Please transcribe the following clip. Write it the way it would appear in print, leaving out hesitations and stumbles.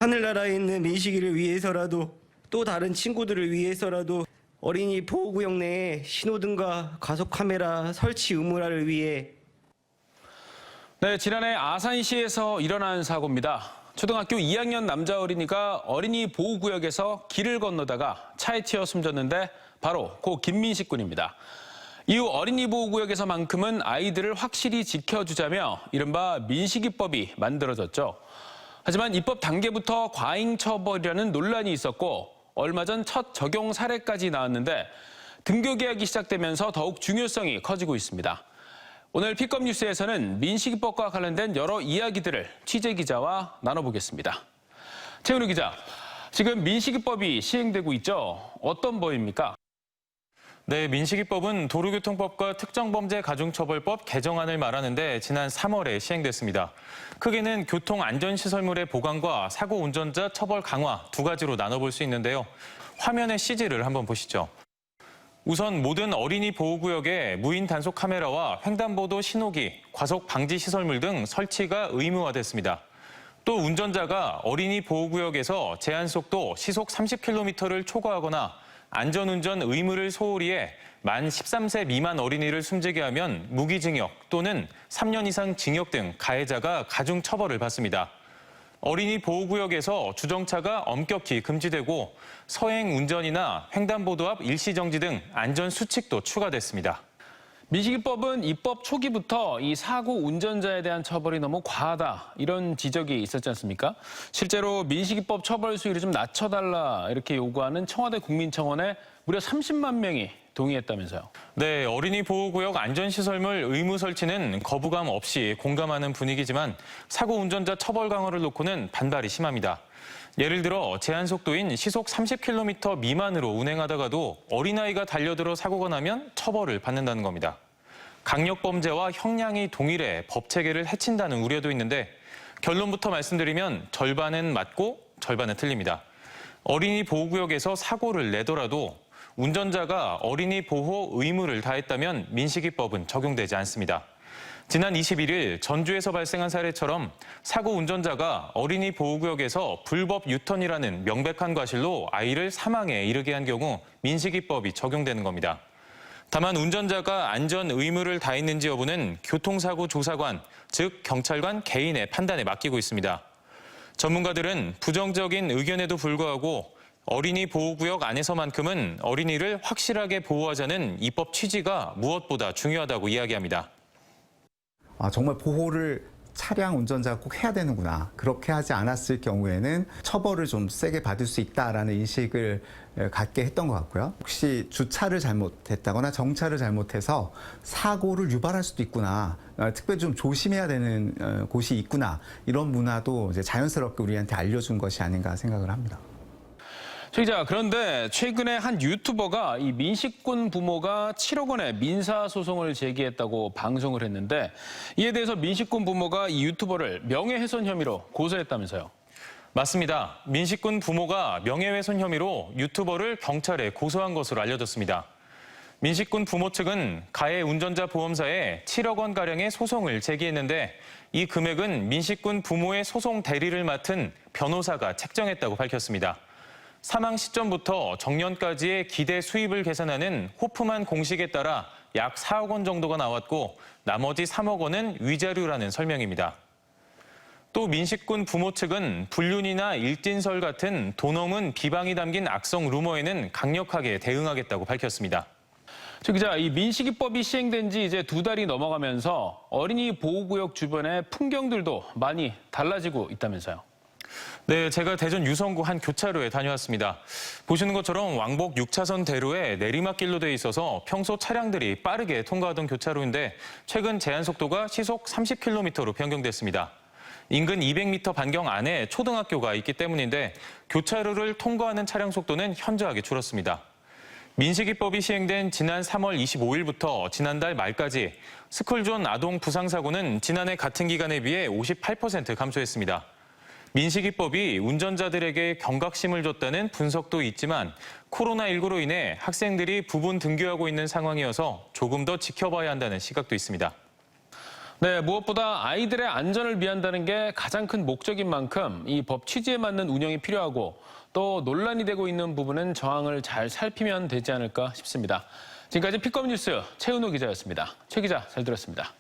하늘나라에 있는 민식이를 위해서라도 또 다른 친구들을 위해서라도 어린이 보호구역 내에 신호등과 과속 카메라 설치 의무화를 위해 네, 지난해 아산시에서 일어난 사고입니다. 초등학교 2학년 남자 어린이가 어린이 보호구역에서 길을 건너다가 차에 튀어 숨졌는데 바로 고 김민식 군입니다. 이후 어린이 보호구역에서만큼은 아이들을 확실히 지켜주자며 이른바 민식이법이 만들어졌죠. 하지만 입법 단계부터 과잉 처벌이라는 논란이 있었고 얼마 전 첫 적용 사례까지 나왔는데 등교 계약이 시작되면서 더욱 중요성이 커지고 있습니다. 오늘 픽업 뉴스에서는 민식이법과 관련된 여러 이야기들을 취재 기자와 나눠보겠습니다. 최은우 기자, 지금 민식이법이 시행되고 있죠. 어떤 법입니까? 네, 민식이법은 도로교통법과 특정범죄가중처벌법 개정안을 말하는데 지난 3월에 시행됐습니다. 크게는 교통안전시설물의 보강과 사고 운전자 처벌 강화 두 가지로 나눠볼 수 있는데요. 화면의 CG를 한번 보시죠. 우선 모든 어린이 보호구역에 무인 단속 카메라와 횡단보도 신호기, 과속 방지 시설물 등 설치가 의무화됐습니다. 또 운전자가 어린이 보호구역에서 제한속도 시속 30km를 초과하거나 안전운전 의무를 소홀히 해 만 13세 미만 어린이를 숨지게 하면 무기징역 또는 3년 이상 징역 등 가해자가 가중 처벌을 받습니다. 어린이 보호구역에서 주정차가 엄격히 금지되고 서행 운전이나 횡단보도 앞 일시정지 등 안전수칙도 추가됐습니다. 민식이법은 입법 초기부터 이 사고 운전자에 대한 처벌이 너무 과하다 이런 지적이 있었지 않습니까? 실제로 민식이법 처벌 수위를 좀 낮춰달라 이렇게 요구하는 청와대 국민청원에 무려 30만 명이 동의했다면서요. 네, 어린이 보호구역 안전시설물 의무 설치는 거부감 없이 공감하는 분위기지만 사고 운전자 처벌 강화를 놓고는 반발이 심합니다. 예를 들어 제한속도인 시속 30km 미만으로 운행하다가도 어린아이가 달려들어 사고가 나면 처벌을 받는다는 겁니다. 강력범죄와 형량이 동일해 법체계를 해친다는 우려도 있는데 결론부터 말씀드리면 절반은 맞고 절반은 틀립니다. 어린이 보호구역에서 사고를 내더라도 운전자가 어린이 보호 의무를 다했다면 민식이법은 적용되지 않습니다. 지난 21일 전주에서 발생한 사례처럼 사고 운전자가 어린이 보호구역에서 불법 유턴이라는 명백한 과실로 아이를 사망에 이르게 한 경우 민식이법이 적용되는 겁니다. 다만 운전자가 안전 의무를 다했는지 여부는 교통사고 조사관, 즉 경찰관 개인의 판단에 맡기고 있습니다. 전문가들은 부정적인 의견에도 불구하고 어린이 보호구역 안에서만큼은 어린이를 확실하게 보호하자는 입법 취지가 무엇보다 중요하다고 이야기합니다. 정말 보호를 차량 운전자가 꼭 해야 되는구나. 그렇게 하지 않았을 경우에는 처벌을 좀 세게 받을 수 있다라는 인식을 갖게 했던 것 같고요. 혹시 주차를 잘못했다거나 정차를 잘못해서 사고를 유발할 수도 있구나. 특별히 좀 조심해야 되는 곳이 있구나. 이런 문화도 이제 자연스럽게 우리한테 알려준 것이 아닌가 생각을 합니다. 최 기자, 그런데 최근에 한 유튜버가 이 민식군 부모가 7억 원의 민사소송을 제기했다고 방송을 했는데 이에 대해서 민식군 부모가 이 유튜버를 명예훼손 혐의로 고소했다면서요. 맞습니다. 민식군 부모가 명예훼손 혐의로 유튜버를 경찰에 고소한 것으로 알려졌습니다. 민식군 부모 측은 가해 운전자 보험사에 7억 원가량의 소송을 제기했는데 이 금액은 민식군 부모의 소송 대리를 맡은 변호사가 책정했다고 밝혔습니다. 사망 시점부터 정년까지의 기대 수입을 계산하는 호프만 공식에 따라 약 4억 원 정도가 나왔고 나머지 3억 원은 위자료라는 설명입니다. 또 민식군 부모 측은 불륜이나 일진설 같은 돈 없는 비방이 담긴 악성 루머에는 강력하게 대응하겠다고 밝혔습니다. 최 기자, 이 민식이법이 시행된 지 이제 2달이 넘어가면서 어린이 보호구역 주변의 풍경들도 많이 달라지고 있다면서요. 네, 제가 대전 유성구 한 교차로에 다녀왔습니다. 보시는 것처럼 왕복 6차선 대로에 내리막길로 돼 있어서 평소 차량들이 빠르게 통과하던 교차로인데 최근 제한속도가 시속 30km로 변경됐습니다. 인근 200m 반경 안에 초등학교가 있기 때문인데 교차로를 통과하는 차량 속도는 현저하게 줄었습니다. 민식이법이 시행된 지난 3월 25일부터 지난달 말까지 스쿨존 아동 부상사고는 지난해 같은 기간에 비해 58% 감소했습니다. 민식이법이 운전자들에게 경각심을 줬다는 분석도 있지만 코로나19로 인해 학생들이 부분 등교하고 있는 상황이어서 조금 더 지켜봐야 한다는 시각도 있습니다. 네, 무엇보다 아이들의 안전을 위한다는 게 가장 큰 목적인 만큼 이 법 취지에 맞는 운영이 필요하고 또 논란이 되고 있는 부분은 정황을 잘 살피면 되지 않을까 싶습니다. 지금까지 피검 뉴스 최은호 기자였습니다. 최 기자, 잘 들었습니다.